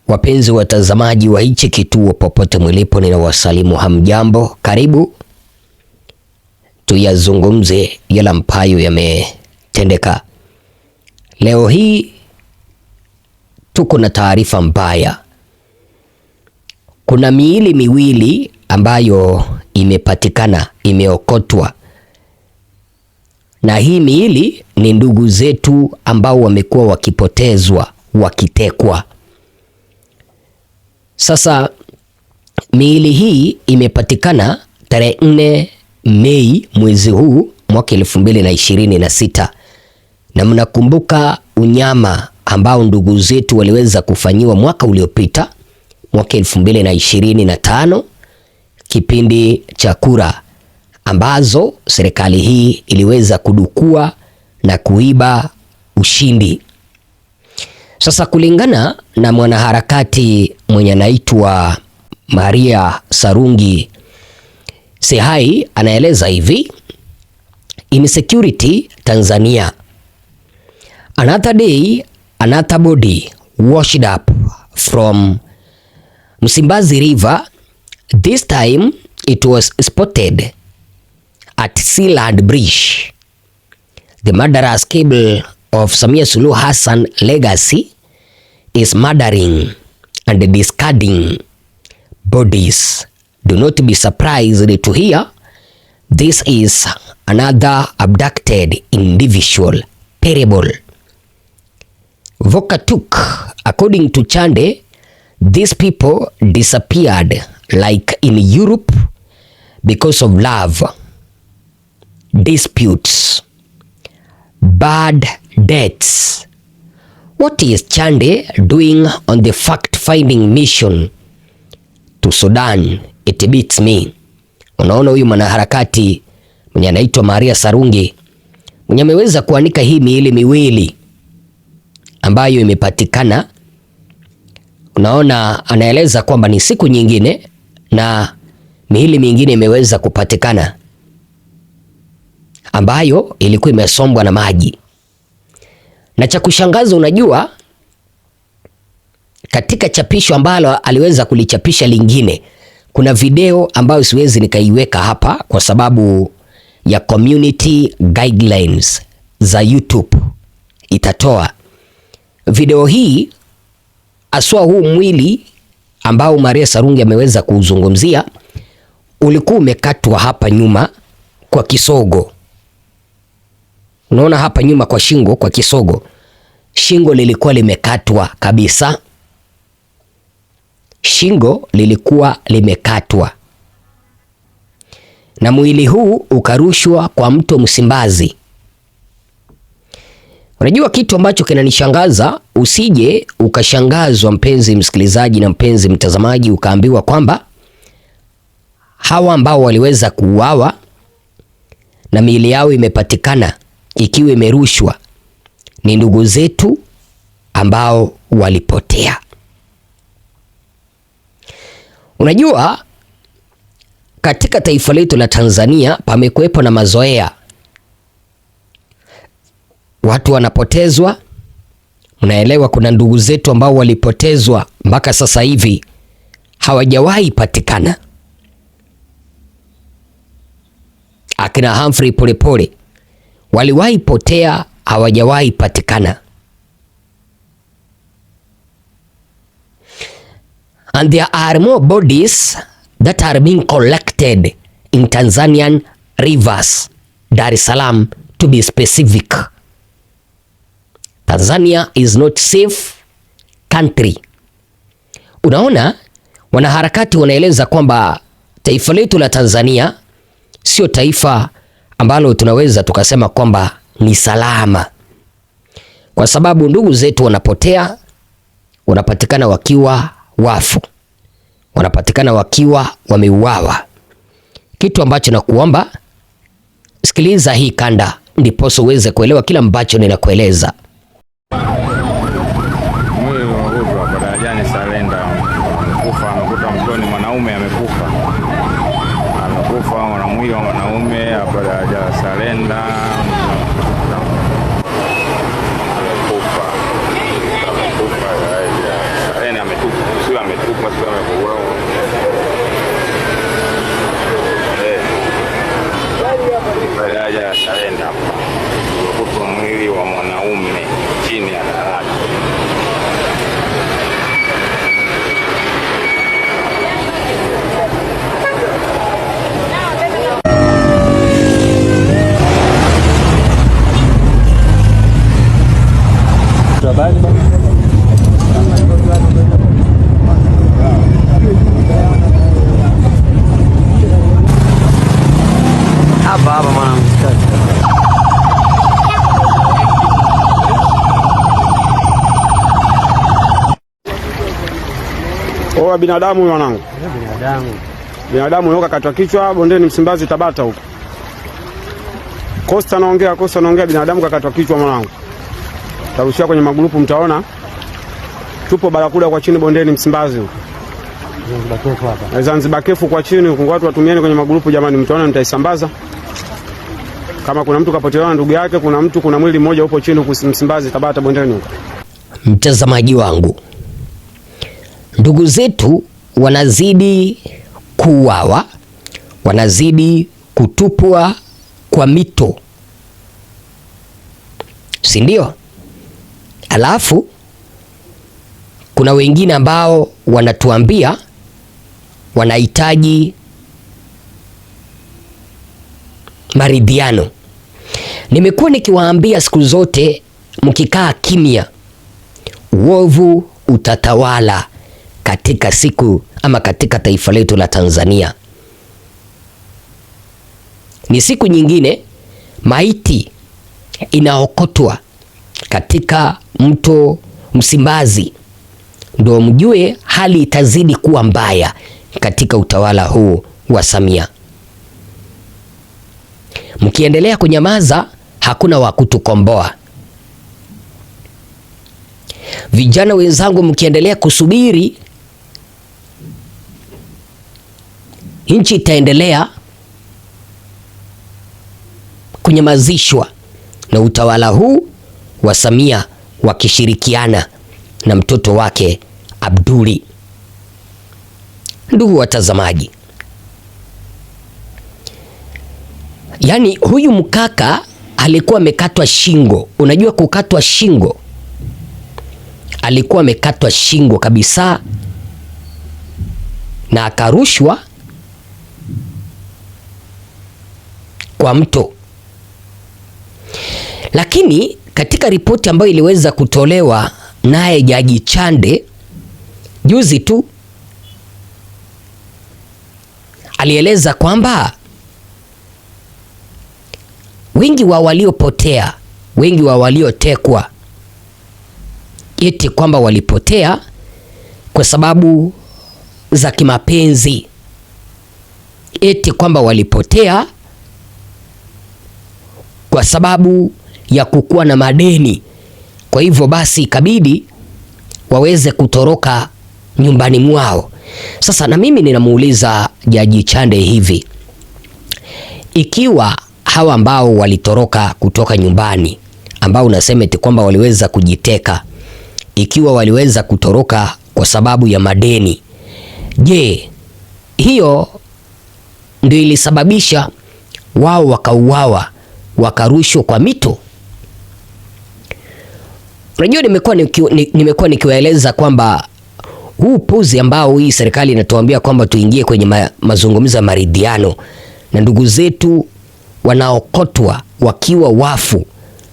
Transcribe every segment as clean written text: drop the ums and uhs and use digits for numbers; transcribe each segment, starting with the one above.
Wapenzi watazamaji wa hichi kituo popote mlipo, ninawasalimu hamjambo. Karibu tuyazungumze yale ambayo yametendeka. Leo hii tuko na taarifa mbaya. Kuna miili miwili ambayo imepatikana, imeokotwa. Na hii miili ni ndugu zetu ambao wamekuwa wakipotezwa, wakitekwa. Sasa miili hii imepatikana tarehe 4 Mei mwezi huu mwaka 2026. Na mnakumbuka unyama ambao ndugu zetu waliweza kufanyiwa mwaka uliopita, mwaka 2025, kipindi cha kura ambazo serikali hii iliweza kudukua na kuiba ushindi. Sasa kulingana na mwanaharakati mwenye anaitwa Maria Sarungi Sehai, anaeleza hivi: Insecurity Tanzania, another day, another body washed up from Msimbazi River. This time it was spotted at Sealand Bridge. The murderous cable of Samia Suluhu Hassan legacy is murdering and discarding bodies. Do not be surprised to hear this is another abducted individual. Terrible. Vokatuk, according to Chande, these people disappeared like in Europe because of love, disputes, bad deaths. What is Chande doing on the fact-finding mission to Sudan? It beats me. Unaona, huyu mwanaharakati mwenye anaitwa Maria Sarungi mwenye ameweza kuandika hii miili miwili ambayo imepatikana. Unaona, anaeleza kwamba ni siku nyingine na miili mingine imeweza kupatikana ambayo ilikuwa imesombwa na maji. Na cha kushangaza, unajua, katika chapisho ambalo aliweza kulichapisha lingine, kuna video ambayo siwezi nikaiweka hapa kwa sababu ya community guidelines za YouTube. Itatoa video hii aswa. Huu mwili ambao Maria Sarungi ameweza kuuzungumzia ulikuwa umekatwa hapa nyuma kwa kisogo. Unaona hapa nyuma kwa shingo, kwa kisogo. Shingo lilikuwa limekatwa kabisa. Shingo lilikuwa limekatwa. Na mwili huu ukarushwa kwa mto Msimbazi. Unajua kitu ambacho kinanishangaza, usije ukashangazwa mpenzi msikilizaji na mpenzi mtazamaji, ukaambiwa kwamba hawa ambao waliweza kuuawa na miili yao imepatikana ikiwa imerushwa ni ndugu zetu ambao walipotea. Unajua, katika taifa letu la Tanzania pamekuwepo na mazoea. Watu wanapotezwa, unaelewa, kuna ndugu zetu ambao walipotezwa mpaka sasa hivi hawajawahi patikana. Akina Humphrey Polepole waliwahi potea, hawajawahi patikana. And there are more bodies that are being collected in Tanzanian rivers, Dar es Salaam to be specific. Tanzania is not safe country. Unaona, wanaharakati wanaeleza kwamba taifa letu la Tanzania sio taifa ambalo tunaweza tukasema kwamba ni salama, kwa sababu ndugu zetu wanapotea, wanapatikana wakiwa wafu, wanapatikana wakiwa wameuawa. Kitu ambacho nakuomba, sikiliza hii kanda ndipo uweze kuelewa kila ambacho ninakueleza. Mwili wa Rudra Barajani Salenda amekufa, amekuta mtoni, mwanaume amekufa. Mwili wa mwanaume Barajani Salenda amekufa. Salenda ametupa. Oa binadamu mwanangu. Binadamu yoka katwa kichwa bondeni Msimbazi Tabata huko. Costa naongea binadamu kakatwa kichwa mwanangu. Tarushia kwenye magrupu mtaona. Tupo Barakuda kwa chini bondeni Msimbazi huko. Zanzibar Kefu kwa chini huko, watu watumieni kwenye magrupu jamani, mtaona nitaisambaza. Kama kuna mtu kapotelewa na ndugu yake, kuna mwili mmoja upo chini huko Msimbazi Tabata bondeni huko. Mtazamaji wangu, ndugu zetu wanazidi kuuawa, wanazidi kutupwa kwa mito, si ndio? Alafu kuna wengine ambao wanatuambia wanahitaji maridhiano. Nimekuwa nikiwaambia siku zote, mkikaa kimya uovu utatawala katika siku ama katika taifa letu la Tanzania. Ni siku nyingine maiti inaokotwa katika mto Msimbazi, ndio mjue hali itazidi kuwa mbaya katika utawala huu wa Samia. Mkiendelea kunyamaza, hakuna wa kutukomboa. Vijana wenzangu, mkiendelea kusubiri, nchi itaendelea kunyamazishwa na utawala huu wa Samia wakishirikiana na mtoto wake Abduli. Ndugu watazamaji, yani huyu mkaka alikuwa amekatwa shingo. Unajua kukatwa shingo? Alikuwa amekatwa shingo kabisa na akarushwa kwa mto. Lakini katika ripoti ambayo iliweza kutolewa naye Jaji Chande juzi tu, alieleza kwamba wengi wa waliopotea, wengi wa waliotekwa, eti kwamba walipotea kwa sababu za kimapenzi, eti kwamba walipotea kwa sababu ya kukuwa na madeni. Kwa hivyo basi ikabidi waweze kutoroka nyumbani mwao. Sasa na mimi ninamuuliza Jaji Chande hivi, ikiwa hawa ambao walitoroka kutoka nyumbani, ambao unasema eti kwamba waliweza kujiteka, ikiwa waliweza kutoroka kwa sababu ya madeni, je, hiyo ndio ilisababisha wao wakauawa, wakarushwa kwa mito? Unajua, nimekuwa nikiwaeleza kwamba huu puzi ambao hii serikali inatuambia kwamba tuingie kwenye mazungumzo ya maridhiano, na ndugu zetu wanaokotwa wakiwa wafu,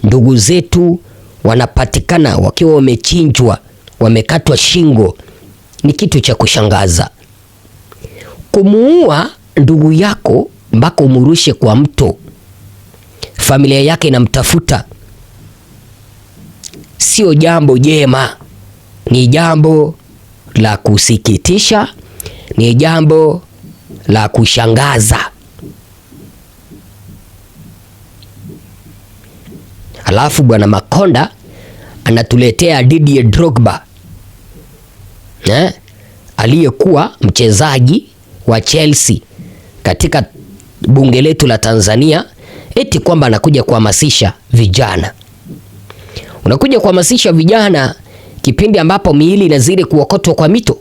ndugu zetu wanapatikana wakiwa wamechinjwa, wamekatwa shingo, ni kitu cha kushangaza. Kumuua ndugu yako mpaka umurushe kwa mto, familia yake inamtafuta, sio jambo jema, ni jambo la kusikitisha, ni jambo la kushangaza. Alafu bwana Makonda anatuletea Didier Drogba, aliyekuwa mchezaji wa Chelsea katika bunge letu la Tanzania, eti kwamba anakuja kuhamasisha vijana. Unakuja kuhamasisha vijana kipindi ambapo miili inazidi kuokotwa kwa mito?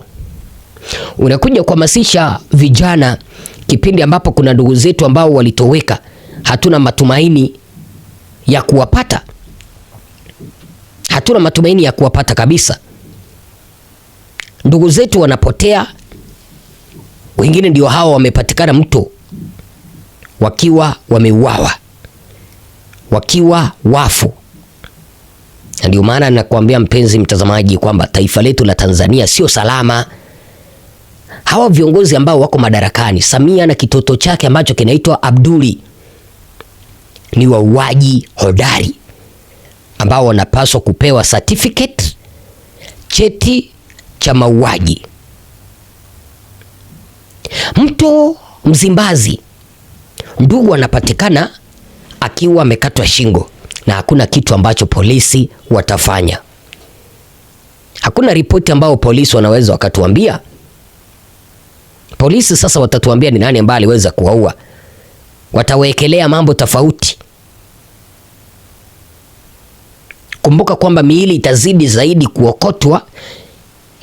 Unakuja kuhamasisha vijana kipindi ambapo kuna ndugu zetu ambao walitoweka, hatuna matumaini ya kuwapata? Hatuna matumaini ya kuwapata kabisa. Ndugu zetu wanapotea, wengine ndio hao wamepatikana mto wakiwa wameuawa, wakiwa wafu. Na ndio maana nakwambia mpenzi mtazamaji kwamba taifa letu la Tanzania sio salama. Hawa viongozi ambao wako madarakani, Samia na kitoto chake ambacho kinaitwa Abduli, ni wauaji hodari ambao wanapaswa kupewa certificate, cheti cha mauaji. Mto Msimbazi, ndugu anapatikana akiwa amekatwa shingo na hakuna kitu ambacho polisi watafanya. Hakuna ripoti ambayo polisi wanaweza wakatuambia. Polisi sasa watatuambia ni nani ambaye aliweza kuwaua. Watawekelea mambo tofauti. Kumbuka kwamba miili itazidi zaidi kuokotwa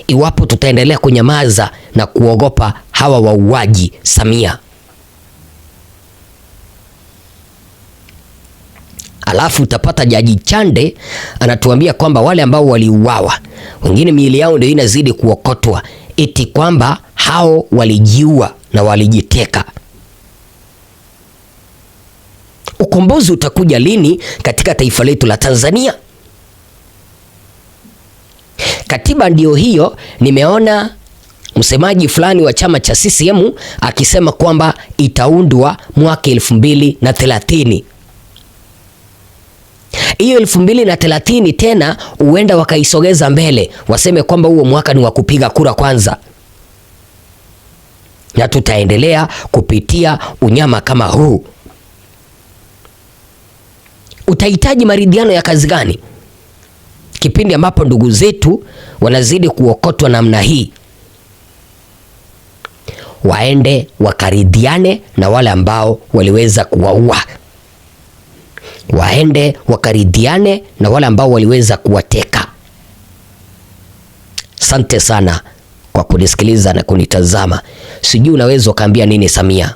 iwapo tutaendelea kunyamaza na kuogopa hawa wauaji Samia. Alafu utapata Jaji Chande anatuambia kwamba wale ambao waliuawa, wengine miili yao ndio inazidi kuokotwa, eti kwamba hao walijiua na walijiteka. Ukombozi utakuja lini katika taifa letu la Tanzania? Katiba ndio hiyo. Nimeona msemaji fulani wa chama cha CCM akisema kwamba itaundwa mwaka 2030. Hiyo 2030 tena huenda wakaisogeza mbele, waseme kwamba huo mwaka ni wa kupiga kura kwanza, na tutaendelea kupitia unyama kama huu. Utahitaji maridhiano ya kazi gani kipindi ambapo ndugu zetu wanazidi kuokotwa namna hii? Waende wakaridhiane na wale ambao waliweza kuwaua, waende wakaridhiane na wale ambao waliweza kuwateka. Asante sana kwa kunisikiliza na kunitazama. Sijui unaweza ukaambia nini Samia.